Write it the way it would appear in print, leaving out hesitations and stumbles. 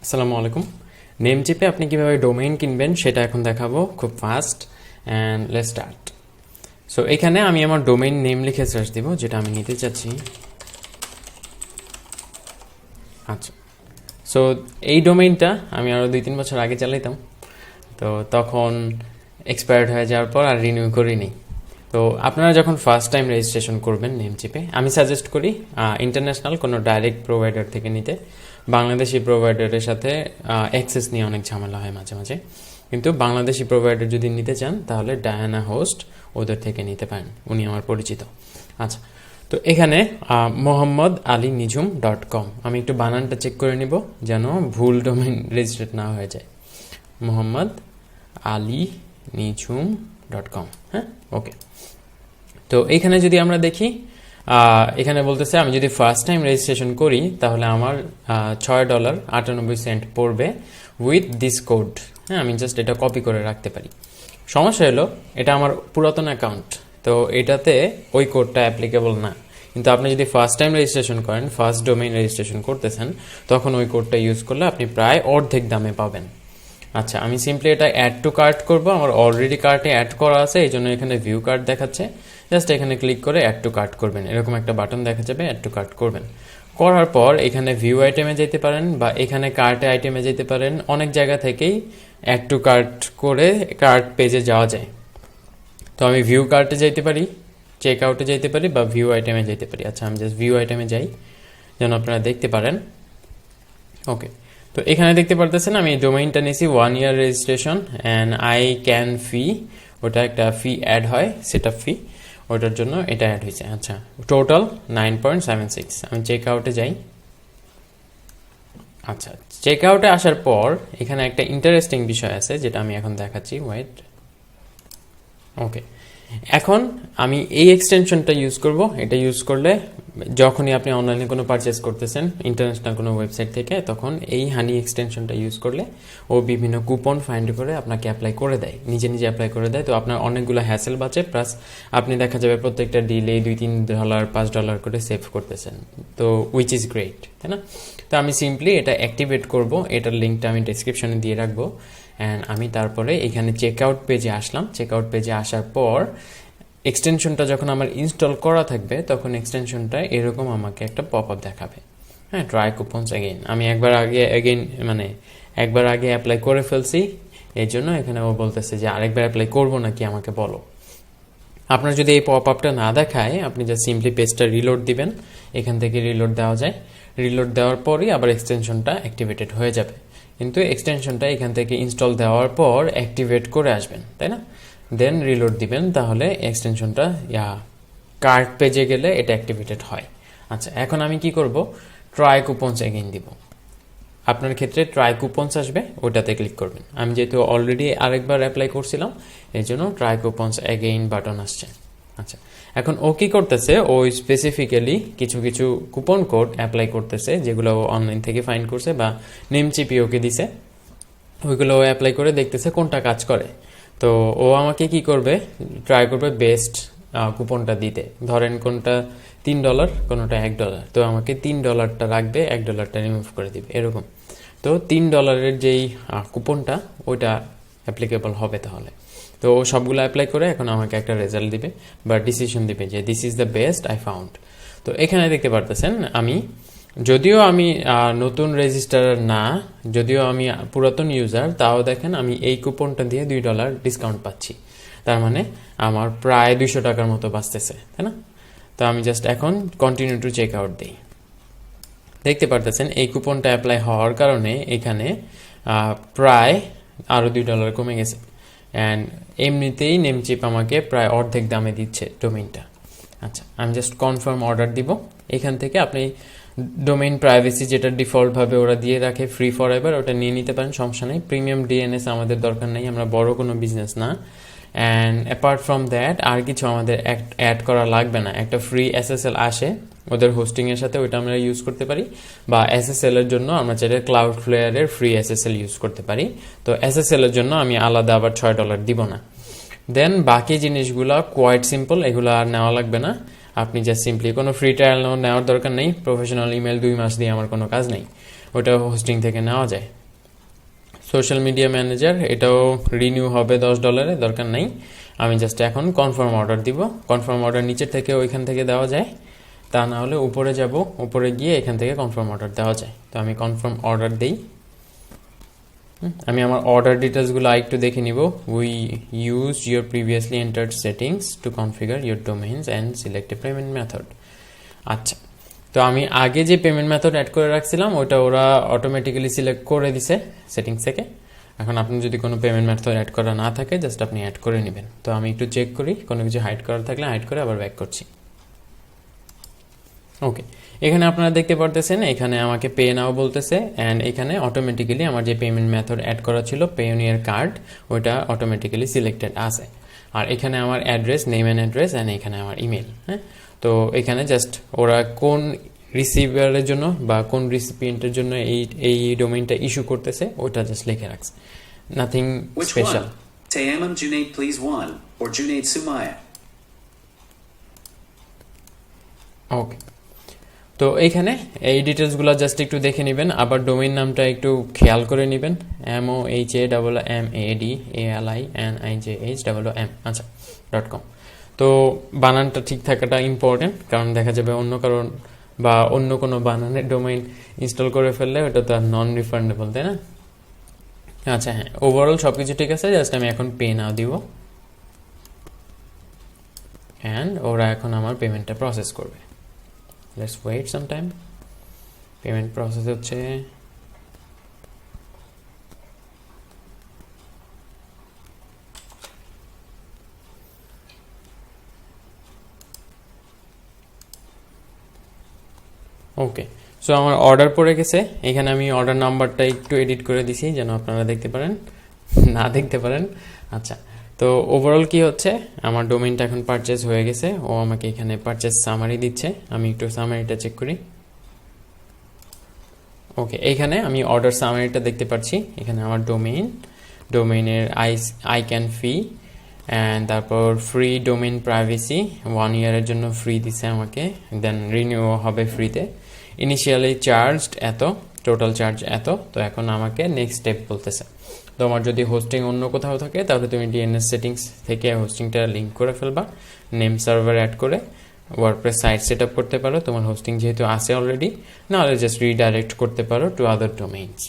আসসালামু আলাইকুম। নেমচিপে আপনি কিভাবে ডোমেইন কিনবেন সেটা এখন দেখাবো খুব fast and let's start. So এখানে আমি আমার ডোমেইন নেম লিখে সার্চ দিব যেটা আমি নিতে চাচ্ছি। আচ্ছা, সো এই ডোমেইনটা আমি আরও 2-3 বছর আগে চালাইতাম, তো তখন এক্সপায়ার্ড হয়ে যাওয়ার পর আর রিনিউ করিনি। তো আপনারা যখন ফার্স্ট টাইম রেজিস্ট্রেশন করবেন নেমচিপে, আমি সাজেস্ট করি ইন্টারন্যাশনাল কোনো ডাইরেক্ট প্রোভাইডার থেকে নিতে। বাংলাদেশি প্রোভাইডারের সাথে অ্যাক্সেস নিয়ে অনেক ঝামেলা হয় মাঝে মাঝে, কিন্তু বাংলাদেশি প্রোভাইডার যদি নিতে চান তাহলে ডায়ানা হোস্ট ওদের থেকে নিতে পারেন, উনি আমার পরিচিত। আচ্ছা, তো এখানে mohammadali.nijum.com, আমি একটু বানানটা চেক করে নিব যেন ভুল ডোমেইন রেজিস্ট্রেট না হয়ে যায়। mohammadali.nijum.com, হ্যাঁ, ওকে। তো এইখানে যদি আমরা দেখি, এখানে বলতেছে আমি যদি ফার্স্ট টাইম রেজিস্ট্রেশন করি তাহলে আমার $6.98 পড়বে উইথ দিস কোড। হ্যাঁ, আমি জাস্ট এটা কপি করে রাখতে পারি। সমস্যা হলো এটা আমার পুরাতন অ্যাকাউন্ট, তো এটাতে ওই কোডটা অ্যাপ্লিকেবল না। কিন্তু আপনি যদি ফার্স্ট টাইম রেজিস্ট্রেশন করেন, ফার্স্ট ডোমেইন রেজিস্ট্রেশন করতেছেন, তখন ওই কোডটা ইউজ করলে আপনি প্রায় অর্ধেক দামে পাবেন। আচ্ছা, আমি সিম্পলি এটা অ্যাড টু কার্ট করব। আমার অলরেডি কার্টে অ্যাড করা আছে, এই জন্য এখানে ভিউ কার্ট দেখাচ্ছে। জাস্ট এখানে ক্লিক করে অ্যাড টু কার্ট করবেন, এরকম একটা বাটন দেখা যাবে, অ্যাড টু কার্ট করবেন। করার পর এখানে ভিউ আইটেমে যেতে পারেন বা এখানে কার্টে আইটেমে যেতে পারেন। অনেক জায়গা থেকেই অ্যাড টু কার্ট করে কার্ট পেজে যাওয়া যায়। তো আমি ভিউ কার্টে যেতে পারি, চেক আউটে যেতে পারি বা ভিউ আইটেমে যেতে পারি। আচ্ছা, আমি জাস্ট ভিউ আইটেমে যাই যেন আপনারা দেখতে পারেন। ওকে, তো এখানে দেখতে পারতেছেন আমি ডোমেইনটা নিয়েছি 1 year registration and I can fee, ওটা একটা ফি অ্যাড হয়, সেটআপ ফি, ওটার জন্য এটা অ্যাড হয়েছে। আচ্ছা, টোটাল 9.76। আমি চেক আউটে যাই। আচ্ছা, চেক আউটে আসার পর এখানে একটা ইন্টারেস্টিং বিষয় আছে যেটা আমি এখন দেখাচ্ছি, ওয়েট। ওকে, এখন আমি এই এক্সটেনশনটা ইউজ করব। এটা ইউজ করলে যখনই আপনি অনলাইনে কোনো পারচেস করতেছেন ইন্টারন্যাশনাল কোনো ওয়েবসাইট থেকে, তখন এই হানি এক্সটেনশনটা ইউজ করলে ও বিভিন্ন কুপন ফাইন্ড করে আপনাকে অ্যাপ্লাই করে দেয়, নিজে নিজে অ্যাপ্লাই করে দেয়। তো আপনার অনেকগুলো হ্যাসেল বাঁচে, প্লাস আপনি দেখা যাবে প্রত্যেকটা ডিলে $2-3 $5 করে সেভ করতেছেন। তো উইচ ইজ গ্রেট, তাই না? তো আমি সিম্পলি এটা অ্যাক্টিভেট করব, এটার লিঙ্কটা আমি ডেসক্রিপশনে দিয়ে রাখবো। অ্যান্ড আমি তারপরে এখানে চেক আউট পেজে আসলাম। চেক আউট পেজে আসার পর এক্সটেনশনটা যখন আমার ইনস্টল করা থাকবে তখন এক্সটেনশনটা এরকম আমাকে একটা পপ আপ দেখাবে। হ্যাঁ, ট্রাই কুপনস অ্যাগেইন। আমি একবার আগে অ্যাপ্লাই করে ফেলছি, এই জন্য এখানে ও বলতেছে যে আরেকবার অ্যাপ্লাই করবো নাকি আমাকে বলো। আপনার যদি এই পপ আপটা না দেখায়, আপনি জাস্ট সিম্পলি পেজটা রিলোড দিবেন। এখান থেকে রিলোড দেওয়া যায়, রিলোড দেওয়ার পরই আবার এক্সটেনশনটা অ্যাক্টিভেটেড হয়ে যাবে। কিন্তু এক্সটেনশনটা এখান থেকে ইনস্টল দেওয়ার পর অ্যাক্টিভেট করে আসবেন, তাই না? দেন রিলোড দিবেন, তাহলে এক্সটেনশনটা কার্ট পেজে গেলে এটা অ্যাক্টিভেটেড হয়। আচ্ছা, এখন আমি কি করব, ট্রাই কুপনস এগেইন দিব। আপনার ক্ষেত্রে ট্রাই কুপনস আসবে, ওটাতে ক্লিক করবেন। আমি যেহেতু অলরেডি আরেকবার অ্যাপ্লাই করছিলাম, এই জন্য ট্রাই কুপনস অ্যাগেইন বাটন আসছে। আচ্ছা, এখন ও কি করতেছে, ও স্পেসিফিক্যালি কিছু কিছু কুপন কোড অ্যাপ্লাই করতেছে যেগুলো ও অনলাইন থেকে ফাইন্ড করছে বা নেমচিপি ওকে দিছে, ওইগুলো ও অ্যাপ্লাই করে দেখতেছে কোনটা কাজ করে। তো ও আমাকে কি করবে, ট্রাই করবে বেস্ট কুপনটা দিতে। ধরেন কোনটা $3, কোনোটা $1, তো আমাকে $3টা রাখবে, $1টা রিমুভ করে দিবে, এরকম। তো $3 যেই কুপনটা ওইটা অ্যাপ্লিকেবল হবে তাহলে। তো ও সবগুলো অ্যাপ্লাই করে এখন আমাকে একটা রেজাল্ট দিবে বা ডিসিশন দিবে যে this is the best I found. তো এখানে দেখতে পারতেছেন যদিও আমি নতুন রেজিস্ট্রার না, যদিও আমি পুরাতন ইউজার, তাও দেখেন আমি এই কুপনটা দিয়ে $2 ডিসকাউন্ট পাচ্ছি। তার মানে আমার প্রায় $200 মতো বাঁচতেছে, তাই না? তো আমি জাস্ট এখন কন্টিনিউ টু চেক আউট দিই। দেখতে পারতেছেন এই কুপনটা অ্যাপ্লাই হওয়ার কারণে এখানে প্রায় আরও $2 কমে গেছে। অ্যান্ড এমনিতেই নেমচিপ আমাকে প্রায় অর্ধেক দামে দিচ্ছে ডোমেইনটা। আচ্ছা, আমি জাস্ট কনফার্ম অর্ডার দিব। এখান থেকে আপনি ডোমেইন প্রাইভেসি যেটা ডিফল্টভাবে ওরা দিয়ে রাখে ফ্রি ফর এভার, ওটা নিয়ে নিতে পারেন, সমস্যা নেই। প্রিমিয়াম ডিএনএস আমাদের দরকার নেই, আমরা বড় কোনো বিজনেস না। অ্যান্ড অ্যাপার্ট ফ্রম দ্যাট আর কিছু আমাদের অ্যাড করা লাগবে না। একটা ফ্রি এসএসএল আসে ওদের হোস্টিংয়ের সাথে, ওইটা আমরা ইউজ করতে পারি। বা এসএসএল এর জন্য আমরা চাইলে ক্লাউড ফ্লেয়ারের ফ্রি এসএসএল ইউজ করতে পারি। তো এসএসএল এর জন্য আমি আলাদা আবার $6 দিব না। দেন বাকি জিনিসগুলো কোয়াইট সিম্পল, এগুলো আর নেওয়া লাগবে না। আপনি জাস্ট সিম্পলি কোনো ফ্রি ট্রায়াল নেওয়ার দরকার নেই। প্রফেশনাল ইমেল 2 মাস দিয়ে আমার কোনো কাজ নেই। ওটা হোস্টিং থেকে নেওয়া যায়। সোশ্যাল মিডিয়া ম্যানেজার, এটাও রিনিউ হবে $10, দরকার নাই। আমি জাস্ট এখন কনফার্ম অর্ডার দিব। কনফার্ম অর্ডার নিচের থেকে ওইখান থেকে দেওয়া যায়, তা না হলে উপরে যাব, উপরে গিয়ে এখান থেকে কনফার্ম অর্ডার দেওয়া যায়। তো আমি কনফার্ম অর্ডার দিই। আমি আমার অর্ডার ডিটেলসগুলো একটু দেখে নিব। We use your previously entered settings to configure your domains and select a payment method. আচ্ছা, তো আমি আগে যে পেমেন্ট মেথড অ্যাড করে রাখছিলাম ওটা ওরা অটোমেটিক্যালি সিলেক্ট করে দিছে সেটিংস থেকে। এখন আপনি যদি কোনো পেমেন্ট মেথড অ্যাড করা না থাকে, জাস্ট আপনি অ্যাড করে নেবেন। তো আমি একটু চেক করি, কোনো কিছু হাইড করা থাকলে হাইড করে আবার ব্যাক করছি। ওকে, এখানে আপনারা দেখতে পারতেছেন এখানে আমাকে পে নাও বলতেছে, অ্যান্ড এখানে অটোমেটিক্যালি আমার যে পেমেন্ট মেথড অ্যাড করা ছিল পেওনিয়ার কার্ড, ওইটা অটোমেটিক্যালি সিলেক্টেড আছে। আর এখানে আমার address, name and address, and এখানে আমার ইমেল। হ্যাঁ, তো এখানে জাস্ট ওরা কোন রিসিভারের জন্য বা কোন রিসিপিয়েন্টের জন্য এই ডোমেইনটা ইস্যু করতেছে ওটা জাস্ট লিখে রাখছে, nothing special. Tayammum Junaid please 1 or Junaid Sumaya. ওকে, তো এইখানে এই ডিটেলসগুলো জাস্ট একটু দেখে নেবেন। আবার ডোমেইন নামটা একটু খেয়াল করে নেবেন, MOHAMADALINIJHMM, আচ্ছা .com। তো বানানটা ঠিক থাকাটা ইম্পর্টেন্ট, কারণ দেখা যাবে অন্য কারণ বা অন্য কোনো বানানের ডোমেইন ইনস্টল করে ফেললে ওটা তো আর নন রিফান্ডেবল, তাই না? আচ্ছা হ্যাঁ, ওভারঅল সব কিছু ঠিক আছে। জাস্ট আমি এখন পে নাও দিব, অ্যান্ড ওরা এখন আমার পেমেন্টটা প্রসেস করবে। Let's wait some time. Payment process হচ্ছে। ওকে, সো আমার অর্ডার পড়ে গেছে। এখানে আমি অর্ডার নাম্বারটা একটু এডিট করে দিছি যেন আপনারা দেখতে পারেন, না দেখতে পারেন। আচ্ছা, তো ওভারঅল কি হচ্ছে, আমার ডোমেইনটা এখন পারচেজ হয়ে গেছে। ও আমাকে এখানে পারচেজ সামারি দিচ্ছে, আমি একটু সামারিটা চেক করি। ওকে, এইখানে আমি অর্ডার সামারিটা দেখতে পাচ্ছি। এখানে আমার ডোমেইনের আই ক্যান ফি, অ্যান্ড তারপর ফ্রি ডোমেইন প্রাইভেসি 1 ইয়ারের জন্য ফ্রি দিছে আমাকে, দেন রিনিউ হবে ফ্রিতে। ইনিশিয়ালি চার্জড এত, টোটাল চার্জ এত। তো এখন আমাকে নেক্সট স্টেপ বলতেছে। তোমার যদি হোস্টিং অন্য কোথাও থাকে তাহলে তুমি ডিএনএস সেটিংস থেকে হোস্টিংটা লিঙ্ক করে ফেলবা, নেম সার্ভার অ্যাড করে ওয়ার্ডপ্রেস সাইট সেট আপ করতে পারো তোমার হোস্টিং যেহেতু আছে অলরেডি, নাহলে জাস্ট রিডাইরেক্ট করতে পারো টু আদার ডোমেইনস।